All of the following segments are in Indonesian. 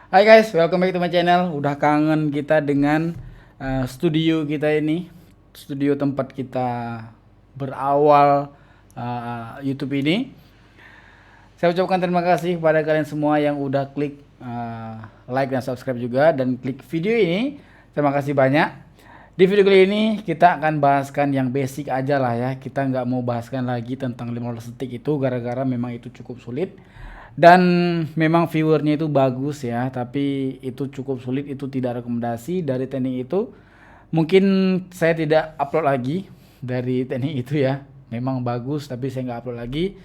Hai guys, welcome back to my channel. Udah kangen kita dengan studio kita ini, studio tempat kita berawal YouTube ini. Saya ucapkan terima kasih kepada kalian semua yang udah klik like dan subscribe juga dan klik video ini. Terima kasih banyak. Di video kali ini kita akan bahaskan yang basic aja lah ya. Kita nggak mau bahaskan lagi tentang 15 detik itu gara-gara memang itu cukup sulit. Dan memang viewernya itu bagus ya, tapi itu cukup sulit, itu tidak rekomendasi dari teknik itu. Mungkin saya tidak upload lagi dari teknik itu ya. Memang bagus tapi saya nggak upload lagi.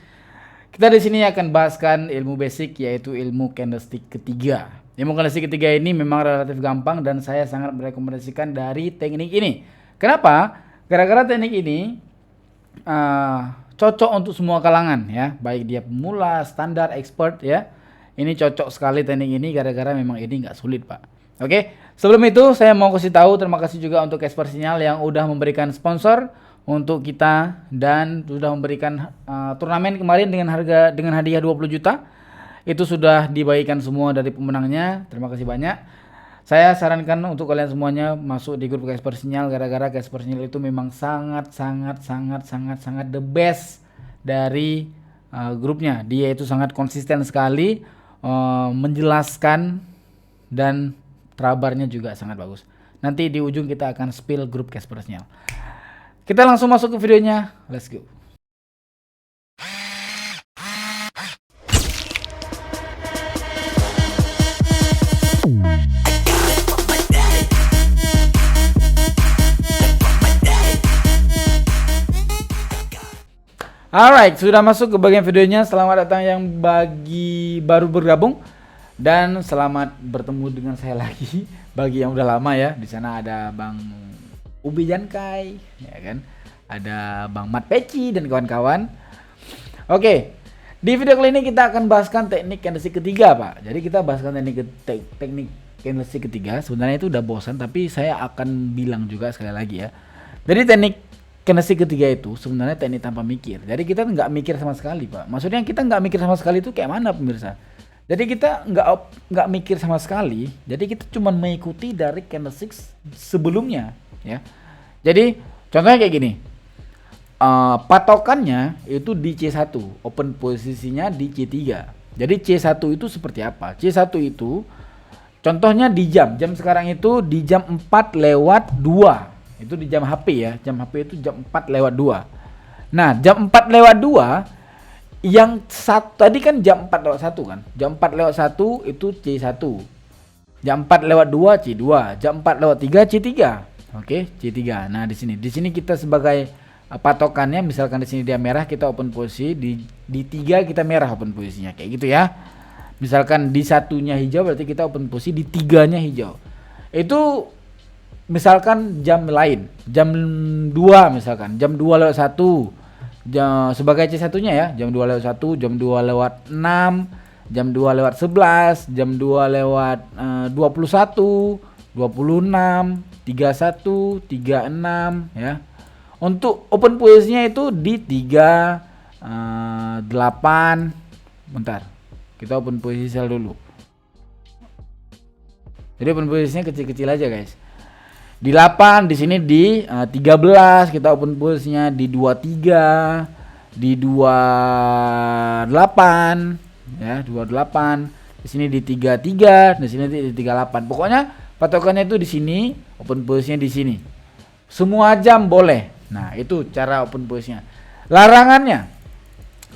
Kita di sini akan bahaskan ilmu basic yaitu ilmu candlestick ketiga. Ilmu candlestick ketiga ini memang relatif gampang dan saya sangat merekomendasikan dari teknik ini. Kenapa? Gara-gara teknik ini cocok untuk semua kalangan ya, baik dia pemula, standar, expert ya. Ini cocok sekali teknik ini gara-gara memang ini nggak sulit pak. Oke, sebelum itu saya mau kasih tahu terima kasih juga untuk Casper Sinyal yang udah memberikan sponsor untuk kita dan sudah memberikan turnamen kemarin dengan hadiah 20 juta. Itu sudah dibagikan semua dari pemenangnya. Terima kasih banyak. Saya sarankan untuk kalian semuanya masuk di grup Casper Sinyal gara-gara Casper Sinyal itu memang sangat the best dari grupnya. Dia itu sangat konsisten sekali menjelaskan dan trabarnya juga sangat bagus. Nanti di ujung kita akan spill grup Casper Sinyal. Kita langsung masuk ke videonya. Let's go. Alright, sudah masuk ke bagian videonya. Selamat datang yang baru bergabung dan selamat bertemu dengan saya lagi. Bagi yang udah lama ya, di sana ada Bang Ubi Jankai, ya kan? Ada Bang Mat Peci dan kawan-kawan. Oke, di video kali ini kita akan bahaskan teknik candlestick ketiga, Pak. Jadi kita bahaskan teknik candlestick ketiga. Sebenarnya itu udah bosan, tapi saya akan bilang juga sekali lagi ya. Jadi teknik candlestick ketiga itu sebenarnya teknik tanpa mikir. Jadi kita nggak mikir sama sekali, Pak. Maksudnya kita nggak mikir sama sekali itu kayak mana, pemirsa? Jadi kita nggak mikir sama sekali. Jadi kita cuma mengikuti dari candlestick sebelumnya, ya. Jadi contohnya kayak gini. Patokannya itu di C1, open posisinya di C3. Jadi C1 itu seperti apa? C1 itu contohnya di jam sekarang itu di jam 4 lewat 2. Itu di jam HP ya. Jam HP itu jam 4 lewat 2. Nah, jam 4 lewat 2 yang satu tadi kan jam 4 lewat 1 kan. Jam 4 lewat 1 itu C1. Jam 4 lewat 2 C2, jam 4 lewat 3 C3. Oke, C3. Nah, di sini kita sebagai patokannya misalkan di sini dia merah, kita open posisi, di 3 kita merah open posisinya kayak gitu ya. Misalkan di satunya hijau berarti kita open posisi di 3-nya hijau. Itu misalkan jam lain, jam 2 misalkan, jam 2 lewat 1 sebagai C1-nya ya, jam 2 lewat 1, jam 2 lewat 6, jam 2 lewat 11, jam 2 lewat 21, 26, 31, 36 ya. Untuk open posisinya itu di 3 8. Bentar. Kita open posisi sel dulu. Jadi open posisinya kecil-kecil aja, guys. Di 8, di sini di 13 kita open posisinya, di 23, di 28 ya, 28. Di sini di 33, di sini di 38. Pokoknya patokannya itu di sini, open posisinya di sini. Semua jam boleh. Nah, itu cara open posisinya. Larangannya.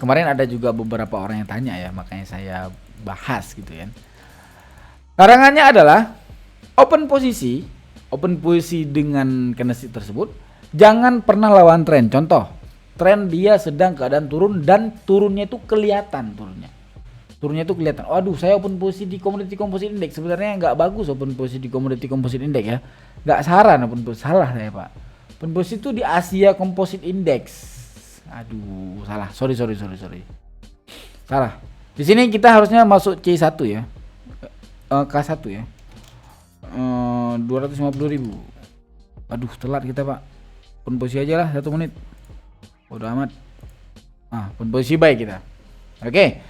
Kemarin ada juga beberapa orang yang tanya ya, makanya saya bahas gitu kan. Larangannya adalah open posisi dengan candlestick tersebut jangan pernah lawan tren. Contoh, tren dia sedang keadaan turun dan turunnya itu kelihatan turunnya. Turunnya itu kelihatan. Waduh, saya open posisi di Commodity Composite Index. Sebenarnya nggak bagus open posisi di Commodity Composite Index ya. Nggak saran open posisi. Salah saya, Pak. Open posisi itu di Asia Composite Index. Aduh, salah. Sorry. Salah. Di sini kita harusnya masuk C1 ya. K1 ya. 250.000. Aduh, telat kita, Pak. Open posisi aja lah 1 menit. Udah amat. Open posisi baik kita. Oke.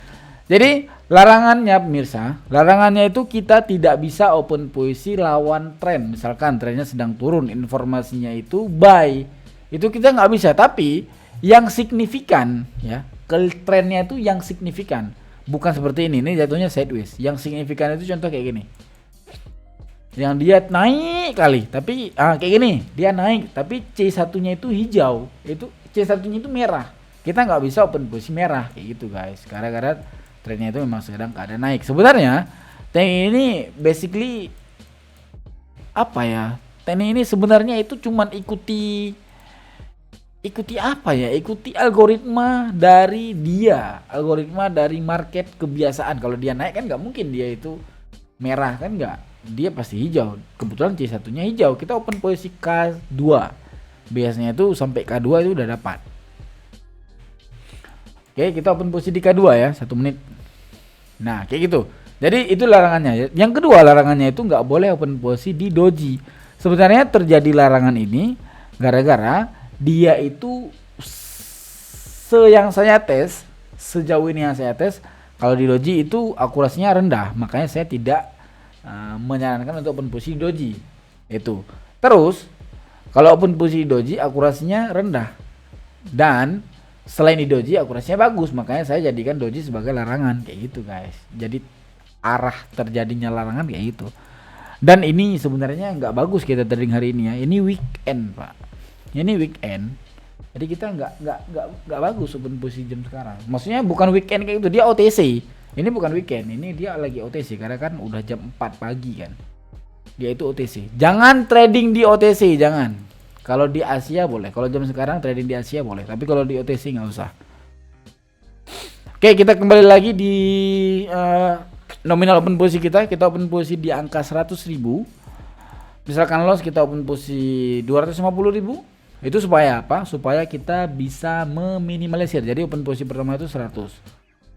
Jadi larangannya pemirsa, larangannya itu kita tidak bisa open posisi lawan tren. Misalkan trennya sedang turun, informasinya itu buy, itu kita nggak bisa. Tapi yang signifikan ya, trennya itu yang signifikan, bukan seperti ini jatuhnya sideways. Yang signifikan itu contoh kayak gini, yang dia naik kali, tapi kayak gini, dia naik, tapi C1-nya itu hijau, itu C1-nya itu merah. Kita nggak bisa open posisi merah kayak gitu guys, gara-gara trennya itu memang sedang keadaan naik. Sebenarnya teknik ini basically apa ya? Teknik ini sebenarnya itu cuman ikuti apa ya? Ikuti algoritma dari dia, algoritma dari market kebiasaan. Kalau dia naik kan nggak mungkin dia itu merah kan, nggak, dia pasti hijau. Kebetulan C1-nya hijau, kita open posisi K2. Biasanya itu sampai K2 itu udah dapat. Oke, kita open posisi di K2 ya, 1 menit. Nah, kayak gitu. Jadi itu larangannya. Yang kedua larangannya itu nggak boleh open posisi di doji. Sebenarnya terjadi larangan ini gara-gara dia itu yang saya tes, sejauh ini yang saya tes, kalau di doji itu akurasinya rendah, makanya saya tidak menyarankan untuk open posisi doji itu. Terus kalau open posisi doji akurasinya rendah, dan selain di doji akurasinya bagus, makanya saya jadikan doji sebagai larangan kayak gitu guys. Jadi arah terjadinya larangan kayak gitu. Dan ini sebenarnya nggak bagus kita trading hari ini ya. Ini weekend pak. Ini weekend. Jadi kita nggak bagus open posisi jam sekarang. Maksudnya bukan weekend kayak gitu, dia OTC. Ini bukan weekend, ini dia lagi OTC karena kan udah jam 4 pagi kan. Dia itu OTC. Jangan trading di OTC, jangan. Kalau di Asia boleh, kalau jam sekarang trading di Asia boleh, tapi kalau di OTC nggak usah. Oke, kita kembali lagi di nominal open posisi kita open posisi di angka 100.000. Misalkan loss kita open posisi 250.000. Itu supaya apa? Supaya kita bisa meminimalisir. Jadi open posisi pertama itu 100.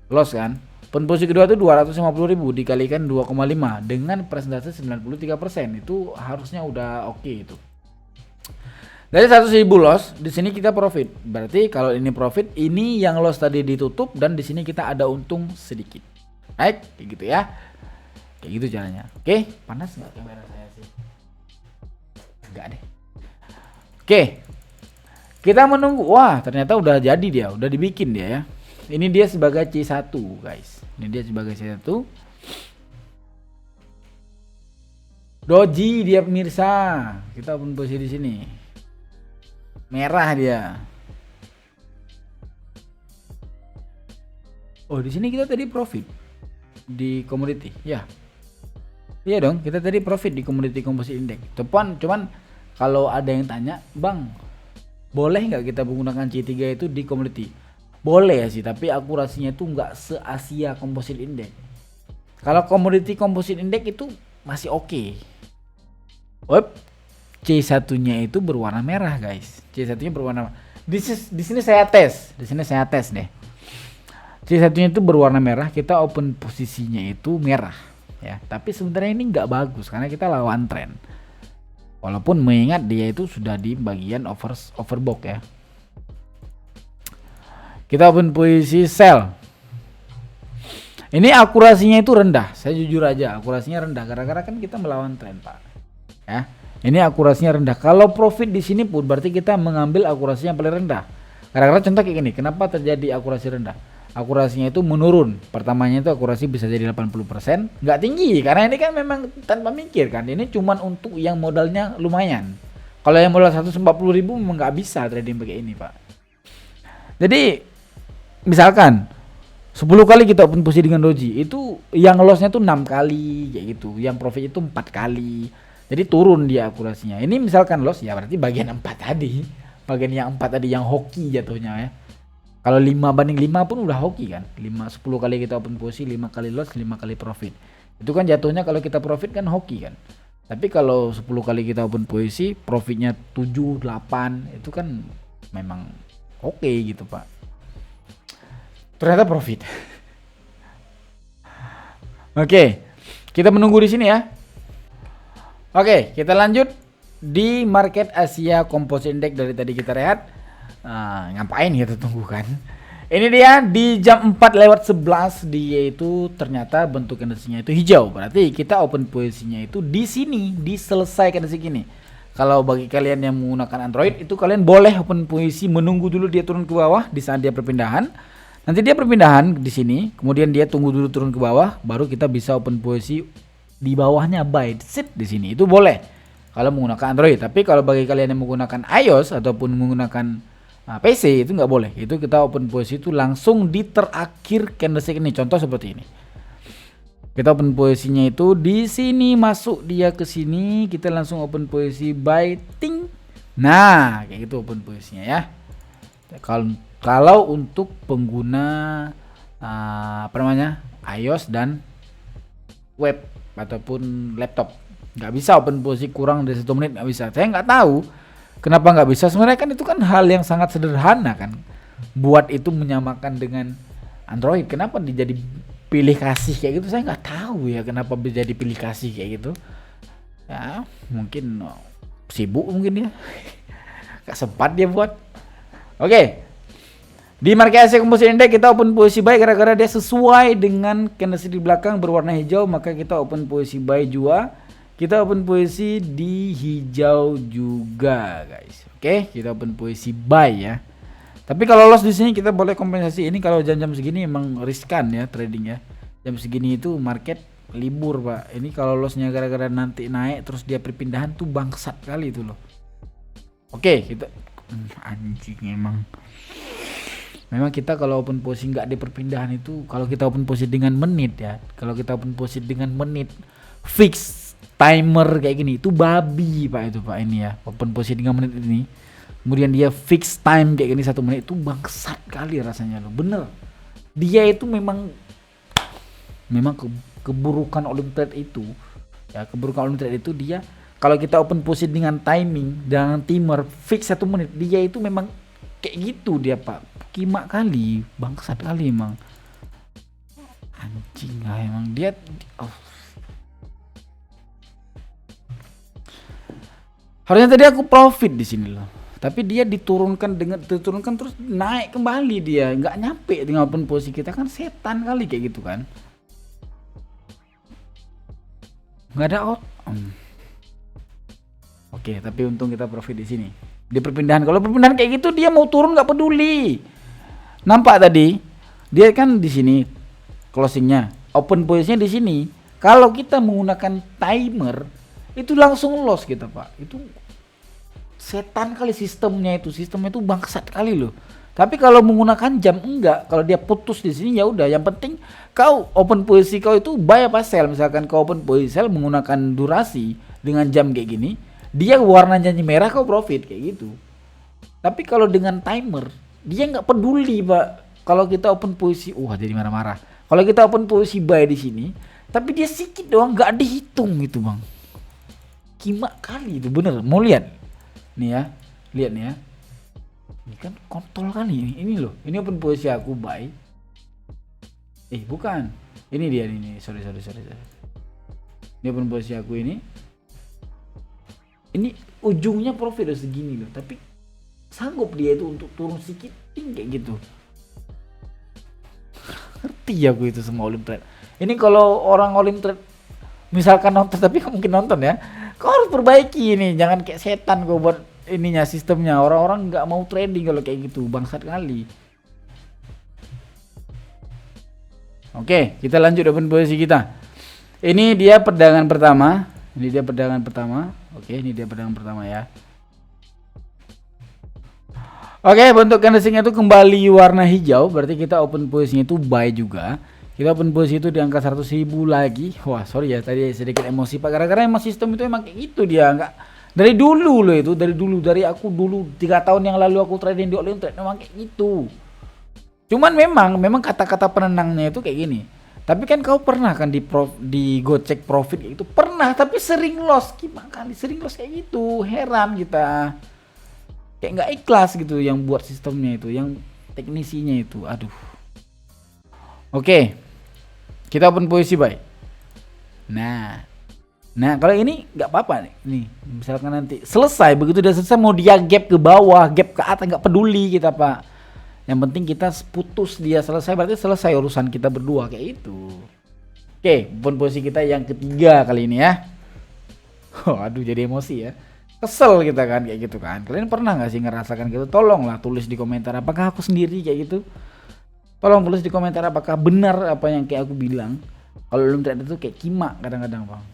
Loss kan? Open posisi kedua itu 250.000 dikalikan 2,5 dengan persentase 93%. Itu harusnya udah oke itu. Dari 100.000 loss, di sini kita profit. Berarti kalau ini profit, ini yang loss tadi ditutup dan di sini kita ada untung sedikit. Baik, kayak gitu ya. Kayak gitu caranya. Oke, panas nggak kamera saya sih? Enggak deh. Oke. Kita menunggu. Wah, ternyata udah jadi dia, udah dibikin dia ya. Ini dia sebagai C1, guys. Ini dia sebagai C1. Doji dia pemirsa. Kita open posisi di sini. Merah dia. Oh, di sini kita tadi profit di komoditi. Ya. Iya dong, kita tadi profit di komoditi composite index. Cuman kalau ada yang tanya, "Bang, boleh nggak kita menggunakan C3 itu di komoditi?" Boleh ya sih, tapi akurasinya itu nggak se-Asia Composite Index. Kalau komoditi Composite Index itu masih oke. C1-nya itu berwarna merah, guys. C1-nya berwarna. Di sini saya tes. Deh. C1-nya itu berwarna merah, kita open posisinya itu merah, ya. Tapi sebenarnya ini nggak bagus karena kita lawan tren. Walaupun mengingat dia itu sudah di bagian overbought ya. Kita open posisi sell. Ini akurasinya itu rendah. Saya jujur aja, akurasinya rendah gara-gara kan kita melawan tren, Pak. Ya. Ini akurasinya rendah. Kalau profit di sini pun berarti kita mengambil akurasi yang paling rendah. Gara-gara contoh kayak gini, kenapa terjadi akurasi rendah? Akurasinya itu menurun. Pertamanya itu akurasi bisa jadi 80%, nggak tinggi karena ini kan memang tanpa mikir kan. Ini cuman untuk yang modalnya lumayan. Kalau yang modal 140.000 memang nggak bisa trading pakai ini, Pak. Jadi misalkan 10 kali kita open posisi dengan doji, itu yang lossnya tuh 6 kali kayak gitu, yang profit itu 4 kali. Jadi turun dia akurasinya. Ini misalkan loss ya berarti bagian 4 tadi. Bagian yang 4 tadi yang hoki jatuhnya ya. Kalau 5/5 pun udah hoki kan. 10 kali kita open posisi, 5 kali loss, 5 kali profit. Itu kan jatuhnya kalau kita profit kan hoki kan. Tapi kalau 10 kali kita open posisi, profitnya 7, 8, itu kan memang oke gitu, Pak. Ternyata profit. Oke, kita menunggu di sini ya. Oke, kita lanjut di market Asia Composite Index dari tadi kita lihat. Ngapain kita tunggu kan? Ini dia di jam 4:11 dia itu ternyata bentuk candlestick-nya itu hijau. Berarti kita open posisinya itu di sini, di selesai candlestick ini. Kalau bagi kalian yang menggunakan Android itu kalian boleh open posisi menunggu dulu dia turun ke bawah di saat dia perpindahan. Nanti dia perpindahan di sini, kemudian dia tunggu dulu turun ke bawah, baru kita bisa open posisi di bawahnya buy sit di sini. Itu boleh kalau menggunakan Android. Tapi kalau bagi kalian yang menggunakan iOS ataupun menggunakan PC itu nggak boleh. Itu kita open posisi itu langsung di terakhir candlestick ini. Contoh seperti ini. Kita open posisinya itu di sini, masuk dia ke sini, kita langsung open posisi buy ting. Nah, kayak gitu open posisinya ya. Kalau untuk pengguna iOS dan web ataupun laptop, nggak bisa open posisi kurang dari 1 menit, nggak bisa. Saya nggak tahu kenapa nggak bisa. Sebenarnya kan itu kan hal yang sangat sederhana kan. Buat itu menyamakan dengan Android. Kenapa jadi pilih kasih kayak gitu, saya nggak tahu ya kenapa bisa pilih kasih kayak gitu ya. Mungkin sibuk mungkin ya. Gak sempat dia buat. Oke. Di market Asia Composite Index kita open posisi buy gara-gara dia sesuai dengan candlestick di belakang berwarna hijau, maka kita open posisi buy juga. Kita open posisi di hijau juga guys. Oke, kita open posisi buy ya. Tapi kalau loss di sini kita boleh kompensasi. Ini kalau jam-jam segini emang riskan ya trading ya. Jam segini itu market libur pak. Ini kalau lossnya gara-gara nanti naik terus dia perpindahan tuh bangsat kali itu loh. Oke, kita anjing emang. Memang kita kalau open posisi nggak di perpindahan itu, kalau kita open posisi dengan menit ya. Kalau kita open posisi dengan menit fix timer kayak gini itu babi pak itu pak ini ya. Open posisi dengan menit ini. Kemudian dia fix time kayak gini 1 menit itu bangsat kali rasanya loh. Bener. Dia itu memang keburukan Olim Trade itu. Ya, keburukan Olim Trade itu dia kalau kita open posisi dengan timing dengan timer fix 1 menit, dia itu memang kayak gitu dia pak. Kimak kali, bangsat kali emang. Anjing lah emang dia. Harusnya tadi aku profit di sini loh. Tapi dia diturunkan terus naik kembali dia, nggak nyampe dengan open posisi kita kan setan kali kayak gitu kan. Nggak ada out. Oke, tapi untung kita profit di sini. Di perpindahan, kalau perpindahan kayak gitu dia mau turun nggak peduli. Nampak tadi dia kan di sini closingnya, open posisinya di sini. Kalau kita menggunakan timer itu langsung loss kita pak. Itu setan kali sistemnya itu bangsat kali loh. Tapi kalau menggunakan jam enggak, kalau dia putus di sini ya udah. Yang penting kau open posisi kau itu buy apa sell. Misalkan kau open posisi sell menggunakan durasi dengan jam kayak gini, dia warnanya merah kau profit kayak gitu. Tapi kalau dengan timer dia nggak peduli pak. Kalau kita open posisi, jadi marah-marah. Kalau kita open posisi buy di sini, tapi dia sedikit doang nggak dihitung gitu bang. Kimak kali itu bener. Mau lihat? Nih ya, lihat nih ya. Ini kan kontol kali ini loh. Ini open posisi aku buy. Bukan. Ini dia ini. Sorry. Ini open posisi aku ini. Ini ujungnya profit udah segini loh. Tapi sanggup dia itu untuk turun sedikit kayak gitu. Ngerti aku itu semua Olim Trade. Ini kalau orang Olim Trade misalkan nonton, tapi mungkin nonton ya. Kau harus perbaiki ini, jangan kayak setan kau buat ininya sistemnya. Orang-orang nggak mau trading kalau kayak gitu, bangsat kali. Oke, kita lanjut open posisi kita. Ini dia perdagangan pertama. Oke, ini dia perdagangan pertama ya. Oke, bentuk candlestick-nya itu kembali warna hijau, berarti kita open posisinya itu buy juga. Kita open posisi itu di angka 100.000 lagi. Wah, sorry ya tadi sedikit emosi Pak, gara-gara emang sistem itu emang kayak gitu dia, enggak dari dulu loh itu, dari aku dulu 3 tahun yang lalu aku trading di Olim Trade memang kayak gitu. Cuman memang kata-kata penenangnya itu kayak gini. Tapi kan kau pernah kan di Gocek profit kayak gitu? Pernah, tapi sering loss. Gimana kali sering loss kayak gitu? Heran kita. Kayak nggak ikhlas gitu yang buat sistemnya itu, yang teknisinya itu. Aduh. Oke. Kita open posisi buy. Nah kalau ini nggak apa-apa nih. Nih, misalkan nanti selesai, begitu udah selesai mau dia gap ke bawah, gap ke atas nggak peduli kita Pak. Yang penting kita putus dia selesai, berarti selesai urusan kita berdua kayak itu. Oke, open posisi kita yang ketiga kali ini ya. Aduh jadi emosi ya. Kesel kita kan kayak gitu kan. Kalian pernah nggak sih ngerasakan gitu? Tolonglah tulis di komentar apakah aku sendiri kayak gitu. Tolong tulis di komentar apakah benar apa yang kayak aku bilang. Kalau belum ternyata itu kayak kima kadang-kadang bang.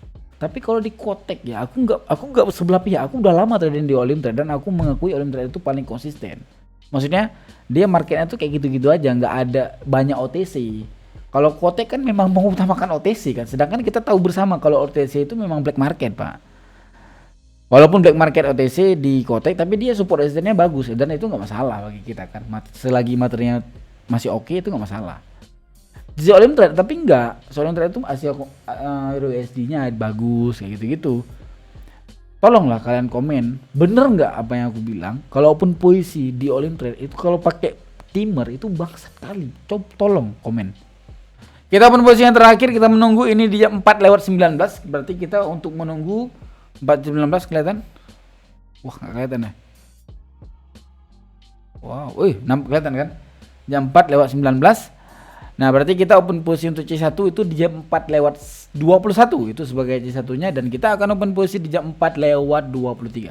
Tapi kalau di kotek ya aku nggak sebelah pihak. Aku udah lama trading di Olim Trade dan aku mengakui Olim Trade itu paling konsisten. Maksudnya dia marketnya tuh kayak gitu-gitu aja, nggak ada banyak OTC. Kalau kotek kan memang mengutamakan OTC kan, sedangkan kita tahu bersama kalau OTC itu memang black market pak. Walaupun black market OTC di kotek, tapi dia support resistance-nya bagus dan itu nggak masalah bagi kita kan. Selagi materinya masih oke itu nggak masalah. Di Olim Trade tapi enggak, Olim Trade itu Asia Euro USD-nya bagus kayak gitu-gitu. Tolonglah kalian komen, bener nggak apa yang aku bilang? Kalaupun posisi di Olim Trade itu kalau pakai timer itu bangsat kali. Coba tolong komen. Kita pun posisi yang terakhir, kita menunggu ini di jam 4:19. Berarti kita untuk menunggu 4:19 kelihatan? Wah nggak kelihatan ya? Wow, kelihatan kan? Jam 4:19. Nah berarti kita open posisi untuk C1 itu di jam 4:21 itu sebagai C1-nya, dan kita akan open posisi di jam 4:23.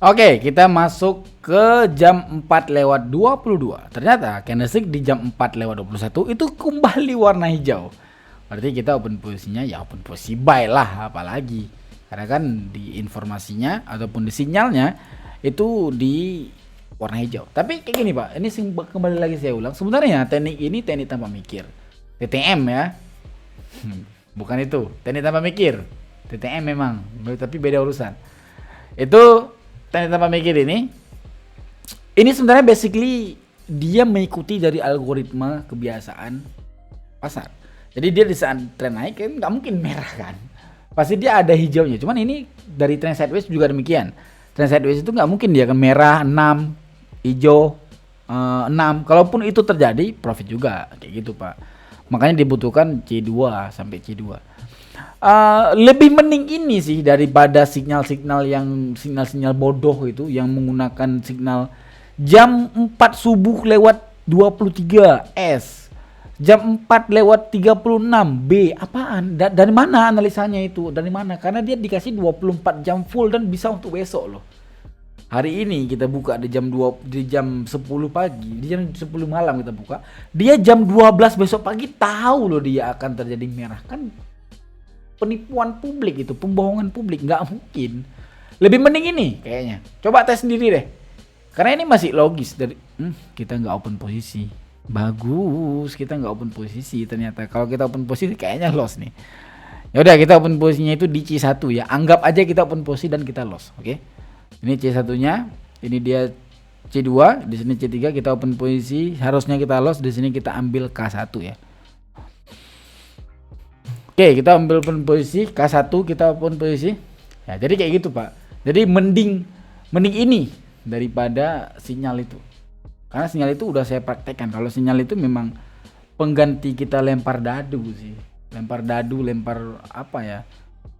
Oke, kita masuk ke jam 4:22. Ternyata candlestick di jam 4:21 itu kembali warna hijau. Berarti kita open posisinya ya open posisi buy lah, apalagi karena kan di informasinya ataupun di sinyalnya itu di warna hijau. Tapi kayak gini pak, ini kembali lagi saya ulang, sebenarnya teknik ini teknik tanpa mikir, TTM ya. Bukan itu teknik tanpa mikir, TTM memang, tapi beda urusan. Itu teknik tanpa mikir ini sebenarnya basically dia mengikuti dari algoritma kebiasaan pasar. Jadi dia di saat tren naik kan nggak mungkin merah kan, pasti dia ada hijaunya. Cuman ini dari tren sideways juga demikian. Tren sideways itu nggak mungkin dia akan merah 6, hijau 6. Kalaupun itu terjadi profit juga kayak gitu pak. Makanya dibutuhkan C2 sampai C2. Lebih mending ini sih daripada sinyal-sinyal bodoh itu yang menggunakan signal jam 4 subuh lewat 23 S, jam 4 lewat 36 B. Apaan? Dari mana analisanya itu? Dari mana? Karena dia dikasih 24 jam full dan bisa untuk besok loh. Hari ini kita buka di jam 10 pagi, di jam 10 malam kita buka. Dia jam 12 besok pagi tahu loh dia akan terjadi merah kan. Penipuan publik itu, pembohongan publik, nggak mungkin. Lebih mending ini kayaknya. Coba tes sendiri deh. Karena ini masih logis dari kita nggak open posisi. Bagus, kita nggak open posisi. Ternyata kalau kita open posisi kayaknya loss nih. Ya udah kita open posisinya itu di C1 ya. Anggap aja kita open posisi dan kita loss, oke? Ini C1-nya, ini dia C2, di sini C3 kita open posisi, harusnya kita loss, di sini kita ambil K1 ya. Oke, kita ambil open posisi K1, kita open posisi. Ya, jadi kayak gitu, Pak. Jadi mending ini daripada sinyal itu. Karena sinyal itu udah saya praktekkan. Kalau sinyal itu memang pengganti kita lempar dadu sih. Lempar apa ya?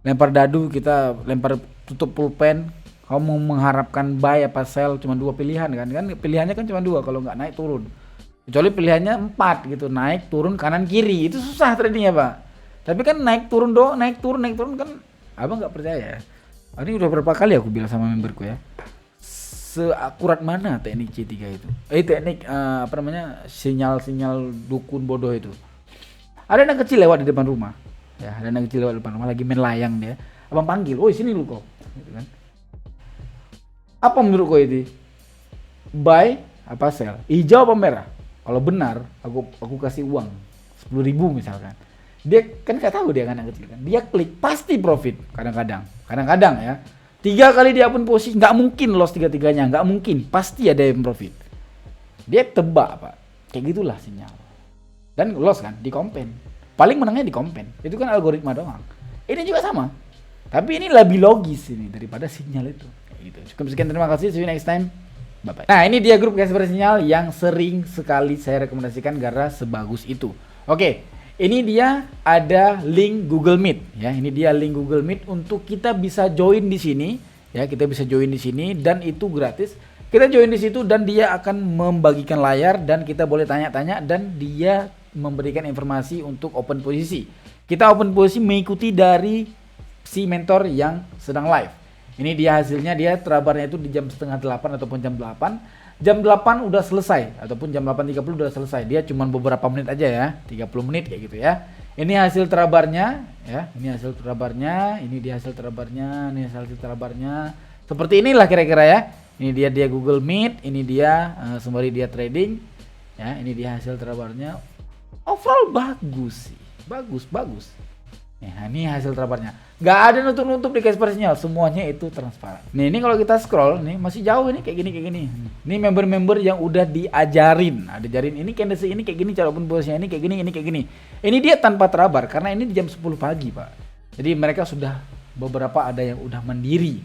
Lempar dadu, kita lempar tutup pulpen. Kamu mengharapkan buy apa sell cuma 2 pilihan kan? Kan pilihannya kan cuma 2 kalau nggak naik turun. Kecuali pilihannya 4 gitu, naik, turun, kanan, kiri. Itu susah tradingnya, Pak. Tapi kan naik turun naik turun kan abang nggak percaya. Ini udah berapa kali aku bilang sama memberku ya. Seakurat mana teknik C3 itu? Teknik sinyal dukun bodoh itu. Ada anak kecil lewat di depan rumah. Ya, ada anak kecil lewat di depan rumah lagi main layang dia. Abang panggil, "Woi, sini lu kok." Gitu kan. Apa menurut kau ini? Buy apa sell? Hijau apa merah? Kalau benar, aku kasih uang 10.000 misalkan. Dia kan nggak tahu dia anak kecil kan. Dia klik pasti profit kadang-kadang ya. 3 kali dia pun posisi nggak mungkin loss 3-3-nya, nggak mungkin, pasti ada yang profit. Dia tebak pak, kayak gitulah sinyal. Dan loss kan di kompen, paling menangnya di kompen. Itu kan algoritma doang. Ini juga sama, tapi ini lebih logis ini daripada sinyal itu. Kayak gitu. Cukup sekian, terima kasih, see you next time, bye bye. Nah ini dia grup guys bersinyal yang sering sekali saya rekomendasikan karena sebagus itu. Oke. Ini dia ada link Google Meet ya. Ini dia link Google Meet untuk kita bisa join di sini ya. Kita bisa join di sini dan itu gratis. Kita join di situ dan dia akan membagikan layar dan kita boleh tanya-tanya dan dia memberikan informasi untuk open posisi. Kita open posisi mengikuti dari si mentor yang sedang live. Ini dia hasilnya, dia terabarnya itu di jam setengah 8 ataupun jam 8. Jam 8 udah selesai ataupun jam 8.30 udah selesai. Dia cuma beberapa menit aja ya, 30 menit kayak gitu ya. Ini hasil terabarnya ya, ini hasil terabarnya, ini dia hasil terabarnya, ini hasil terabarnya. Seperti inilah kira-kira ya. Ini dia Google Meet, ini dia sembari dia trading. Ya, ini dia hasil terabarnya. Overall bagus sih. Bagus. Nah, ini hasil terabarnya. Nggak ada nutup-nutup di Casper Sinyal, semuanya itu transparan. Nih, ini kalau kita scroll nih masih jauh ini kayak gini. Ini member-member yang udah diajarin. Ini candlestick ini kayak gini, cara open posisinya ini kayak gini. Ini dia tanpa terabar karena ini di jam 10 pagi, Pak. Jadi mereka sudah beberapa ada yang udah mandiri.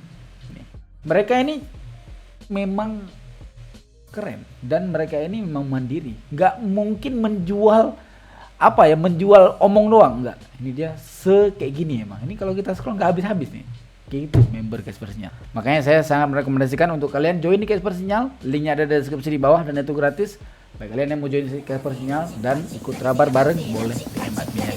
Nih. Mereka ini memang keren dan mereka ini memang mandiri. Nggak mungkin menjual menjual omong doang, enggak. Ini dia kayak gini emang. Ini kalau kita scroll nggak habis-habis nih. Kayak gitu member Casper Sinyal. Makanya saya sangat merekomendasikan untuk kalian join di Casper Sinyal. Linknya ada di deskripsi di bawah dan itu gratis. Bagi kalian yang mau join di Casper Sinyal dan ikut terabar bareng boleh hemat biaya.